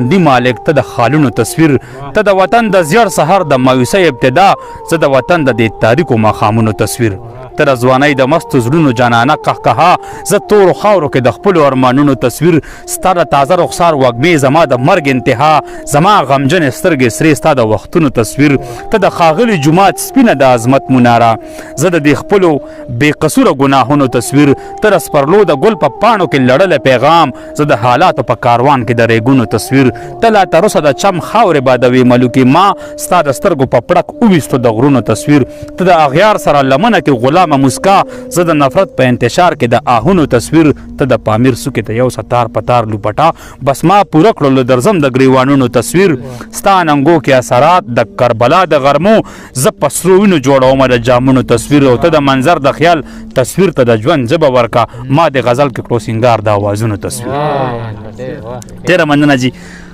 دی مالک ته د خالونو تصویر ته د وطن د زیړ سحر د مایوسۍ ابتدا زه د وطن د دې تاریکو ماښامونو تصویر ته د ځوانۍ د مستو زړونو جانانه قهقها زه تورو خاورو کې د خپلو ارمانونو تصویر ستا د تازه رخسار وږمې زما د مرګ انتها زما غمجنې سترګې سرې ستا د وختونو تصویر ته د ښاغلي جومات سپینه د عظمت مناره زه د دې خپلو بې قصوره ګناهونو تصویر ته د سپرلو د ګل په پاڼو کې لړلی پیغام زه د حالاتو په کاروان کې د ریګونو تصویر ته لا تر اوسه د چم خاورې بادوي ملوکې ما ستا د سترګو په پړک وویستو د غرونو تصویر ته د اغیار سره لمنه کې غلامه مسکا زه د نفرت په انتشار کې د آهونو تصویر ته د پامیر څوکې ته یو ستار په تار لوپټا بس ما پوره کړلو درځم د ګریوانونو تصویر ستا ننګو کې اثرات د کربلا د غرمو زه په سرو وینو جوړومه د جامونو تصویر او ته د منظر د خیال تصویر ته د ژوند ژبه ورکه ما د غزل کې کړو سینګار د اوازونو تصویر ډېره مننه جی